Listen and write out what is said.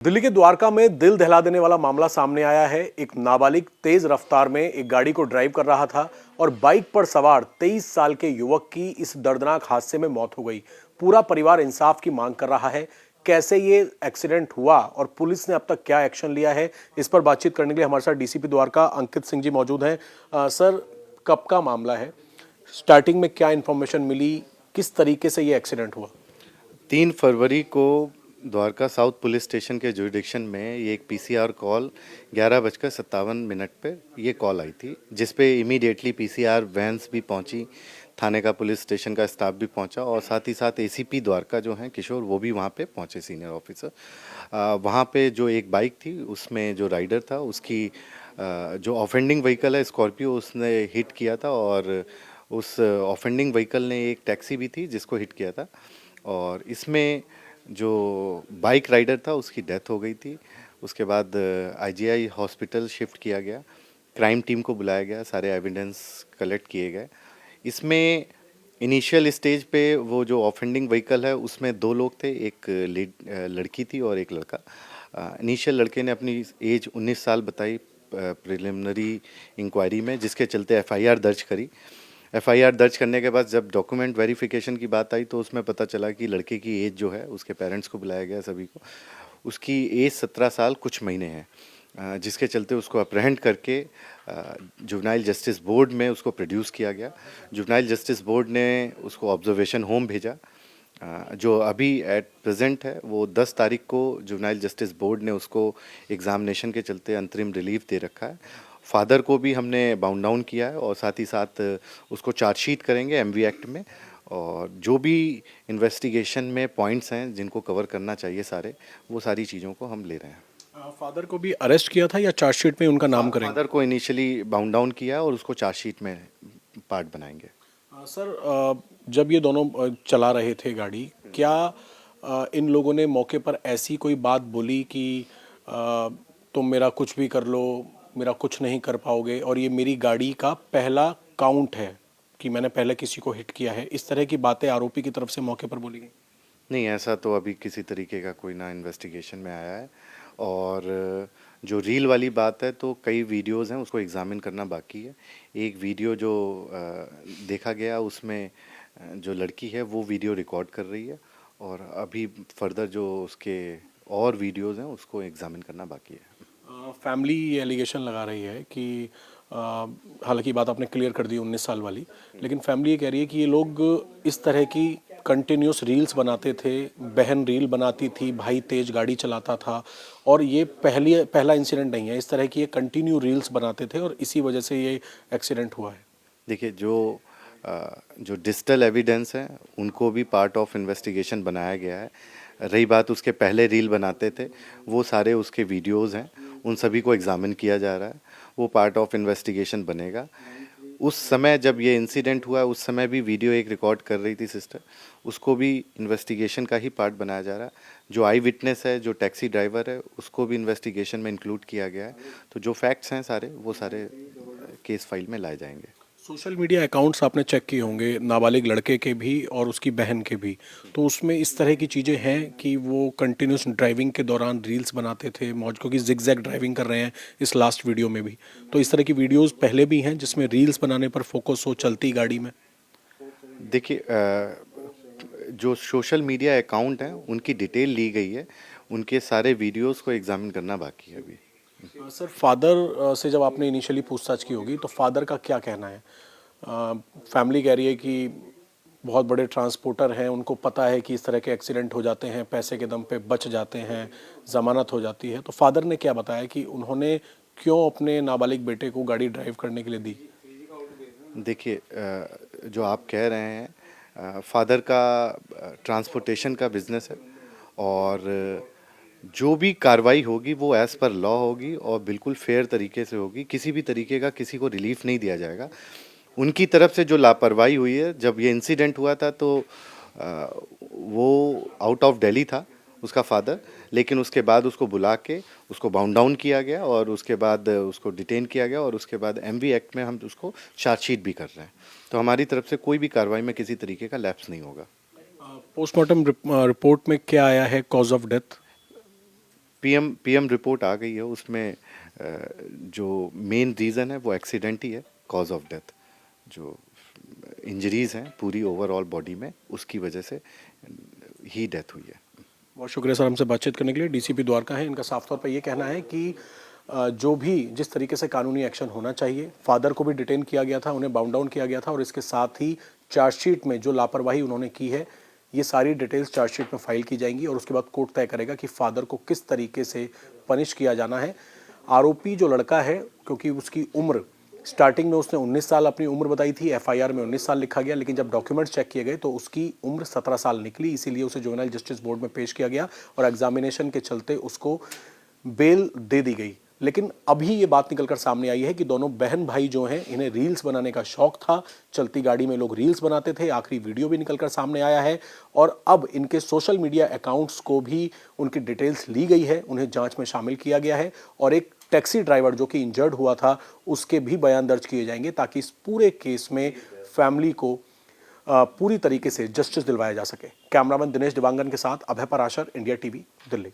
दिल्ली के द्वारका में दिल दहला देने वाला मामला सामने आया है। एक नाबालिग तेज रफ्तार में एक गाड़ी को ड्राइव कर रहा था और बाइक पर सवार 23 साल के युवक की इस दर्दनाक हादसे में मौत हो गई। पूरा परिवार इंसाफ की मांग कर रहा है। कैसे ये एक्सीडेंट हुआ और पुलिस ने अब तक क्या एक्शन लिया है, इस पर बातचीत करने के लिए हमारे साथ डीसीपी द्वारका अंकित सिंह जी मौजूद हैं। सर, कब का मामला है? स्टार्टिंग में क्या इन्फॉर्मेशन मिली, किस तरीके से ये एक्सीडेंट हुआ? 3 फरवरी को द्वारका साउथ पुलिस स्टेशन के जुरिडिक्शन में ये एक पीसीआर कॉल 11:57 पे ये कॉल आई थी, जिस पे इमीडिएटली पीसीआर वैन्स भी पहुंची, थाने का पुलिस स्टेशन का स्टाफ भी पहुंचा और साथ ही साथ एसीपी द्वारका जो हैं किशोर, वो भी वहां पे पहुंचे, सीनियर ऑफिसर। वहां पे जो एक बाइक थी उसमें जो राइडर था उसकी जो ऑफेंडिंग व्हीकल है स्कॉर्पियो, उसने हिट किया था और उस ऑफेंडिंग व्हीकल ने एक टैक्सी भी थी जिसको हिट किया था और इसमें जो बाइक राइडर था उसकी डेथ हो गई थी। उसके बाद आईजीआई हॉस्पिटल शिफ्ट किया गया, क्राइम टीम को बुलाया गया, सारे एविडेंस कलेक्ट किए गए। इसमें इनिशियल स्टेज पे वो जो ऑफेंडिंग व्हीकल है उसमें 2 लोग थे, एक लड़की थी और एक लड़का। इनिशियल लड़के ने अपनी एज 19 साल बताई प्रिलिमिनरी इंक्वायरी में, जिसके चलते एफआईआर दर्ज करी। एफआईआर दर्ज करने के बाद जब डॉक्यूमेंट वेरिफिकेशन की बात आई तो उसमें पता चला कि लड़के की एज जो है, उसके पेरेंट्स को बुलाया गया सभी को, उसकी एज 17 साल कुछ महीने है, जिसके चलते उसको अप्रहेंड करके जुवेनाइल जस्टिस बोर्ड में उसको प्रोड्यूस किया गया। जुवेनाइल जस्टिस बोर्ड ने उसको ऑब्जर्वेशन होम भेजा, जो अभी एट प्रेजेंट है। वो 10 तारीख को जुवेनाइल जस्टिस बोर्ड ने उसको एग्जामिनेशन के चलते अंतरिम रिलीफ दे रखा है। फादर को भी हमने बाउंड डाउन किया है और साथ ही साथ उसको चार्जशीट करेंगे एमवी एक्ट में, और जो भी इन्वेस्टिगेशन में पॉइंट्स हैं जिनको कवर करना चाहिए सारे, वो सारी चीज़ों को हम ले रहे हैं। फादर को भी अरेस्ट किया था या चार्जशीट में उनका नाम करेंगे? फादर को इनिशियली बाउंड डाउन किया है और उसको चार्जशीट में पार्ट बनाएंगे। सर, जब ये दोनों चला रहे थे गाड़ी, क्या इन लोगों ने मौके पर ऐसी कोई बात बोली कि तुम मेरा कुछ भी कर लो, मेरा कुछ नहीं कर पाओगे और ये मेरी गाड़ी का पहला काउंट है कि मैंने पहले किसी को हिट किया है, इस तरह की बातें आरोपी की तरफ से मौके पर बोली गई? नहीं, ऐसा तो अभी किसी तरीके का कोई ना इन्वेस्टिगेशन में आया है। और जो रील वाली बात है, तो कई वीडियोस हैं, उसको एग्जामिन करना बाकी है। एक वीडियो जो देखा गया उसमें जो लड़की है वो वीडियो रिकॉर्ड कर रही है और अभी फर्दर जो उसके और वीडियोस हैं उसको एग्जामिन करना बाकी है। फैमिली ये एलिगेशन लगा रही है कि हालांकि बात आपने क्लियर कर दी 19 साल वाली, लेकिन फैमिली ये कह रही है कि ये लोग इस तरह की कंटिन्यूस रील्स बनाते थे, बहन रील बनाती थी, भाई तेज गाड़ी चलाता था और ये पहला इंसिडेंट नहीं है, इस तरह की ये कंटिन्यू रील्स बनाते थे और इसी वजह से ये एक्सीडेंट हुआ है। देखिए, जो डिजिटल एविडेंस हैं उनको भी पार्ट ऑफ इन्वेस्टिगेशन बनाया गया है। रही बात उसके पहले रील बनाते थे, वो सारे उसके वीडियोस हैं, उन सभी को एग्जामिन किया जा रहा है, वो पार्ट ऑफ इन्वेस्टिगेशन बनेगा। उस समय जब ये इंसिडेंट हुआ उस समय भी वीडियो एक रिकॉर्ड कर रही थी सिस्टर, उसको भी इन्वेस्टिगेशन का ही पार्ट बनाया जा रहा है। जो आई विटनेस है, जो टैक्सी ड्राइवर है, उसको भी इन्वेस्टिगेशन में इंक्लूड किया गया है। तो जो फैक्ट्स हैं सारे, वो सारे केस फाइल में लाए जाएंगे। सोशल मीडिया अकाउंट्स आपने चेक किए होंगे, नाबालिग लड़के के भी और उसकी बहन के भी, तो उसमें इस तरह की चीज़ें हैं कि वो कंटिन्यूस ड्राइविंग के दौरान रील्स बनाते थे मौज, क्योंकि जिगजैग ड्राइविंग कर रहे हैं इस लास्ट वीडियो में भी, तो इस तरह की वीडियोस पहले भी हैं जिसमें रील्स बनाने पर फोकस हो चलती गाड़ी में। देखिए, जो सोशल मीडिया अकाउंट हैं उनकी डिटेल ली गई है, उनके सारे वीडियोस को एग्जामिन करना बाकी है अभी। सर, फादर से जब आपने इनिशियली पूछताछ की होगी तो फादर का क्या कहना है? फैमिली कह रही है कि बहुत बड़े ट्रांसपोर्टर हैं, उनको पता है कि इस तरह के एक्सीडेंट हो जाते हैं, पैसे के दम पे बच जाते हैं, ज़मानत हो जाती है, तो फादर ने क्या बताया कि उन्होंने क्यों अपने नाबालिग बेटे को गाड़ी ड्राइव करने के लिए दी? देखिए, जो आप कह रहे हैं, फादर का ट्रांसपोर्टेशन का बिजनेस है और जो भी कार्रवाई होगी वो एज़ पर लॉ होगी और बिल्कुल फेयर तरीके से होगी। किसी भी तरीके का किसी को रिलीफ नहीं दिया जाएगा। उनकी तरफ से जो लापरवाही हुई है, जब ये इंसिडेंट हुआ था तो वो आउट ऑफ दिल्ली था उसका फादर, लेकिन उसके बाद उसको बुला के उसको बाउंड डाउन किया गया और उसके बाद उसको डिटेन किया गया और उसके बाद एमवी एक्ट में हम उसको चार्जशीट भी कर रहे हैं। तो हमारी तरफ से कोई भी कार्रवाई में किसी तरीके का लैप्स नहीं होगा। पोस्टमार्टम रिपोर्ट में क्या आया है cause of death? PM report आ गई है, उसमें जो मेन रीज़न है वो एक्सीडेंट ही है, कॉज ऑफ डेथ। जो इंजरीज हैं पूरी ओवरऑल बॉडी में, उसकी वजह से ही डेथ हुई है। बहुत शुक्रिया सर हमसे बातचीत करने के लिए। डीसीपी द्वारका है, इनका साफ तौर पर यह कहना है कि जो भी जिस तरीके से कानूनी एक्शन होना चाहिए, फादर को भी डिटेन किया गया था, उन्हें बाउंड डाउन किया गया था और इसके साथ ही चार्जशीट में जो लापरवाही उन्होंने की है, ये सारी डिटेल्स चार्जशीट में फाइल की जाएंगी और उसके बाद कोर्ट तय करेगा कि फादर को किस तरीके से पनिश किया जाना है। आरोपी जो लड़का है, क्योंकि उसकी उम्र स्टार्टिंग में उसने 19 साल अपनी उम्र बताई थी, एफआईआर में 19 साल लिखा गया, लेकिन जब डॉक्यूमेंट्स चेक किए गए तो उसकी उम्र 17 साल निकली, इसीलिए उसे जुवेनाइल जस्टिस बोर्ड में पेश किया गया और एग्जामिनेशन के चलते उसको बेल दे दी गई। लेकिन अभी ये बात निकलकर सामने आई है कि दोनों बहन भाई जो हैं, इन्हें रील्स बनाने का शौक था, चलती गाड़ी में लोग रील्स बनाते थे, आखिरी वीडियो भी निकलकर सामने आया है और अब इनके सोशल मीडिया अकाउंट्स को भी उनकी डिटेल्स ली गई है, उन्हें जांच में शामिल किया गया है और एक टैक्सी ड्राइवर जो कि इंजर्ड हुआ था उसके भी बयान दर्ज किए जाएंगे ताकि इस पूरे केस में फैमिली को पूरी तरीके से जस्टिस दिलवाया जा सके। कैमरामैन दिनेश दिवांगन के साथ अभय पराशर, इंडिया टीवी, दिल्ली।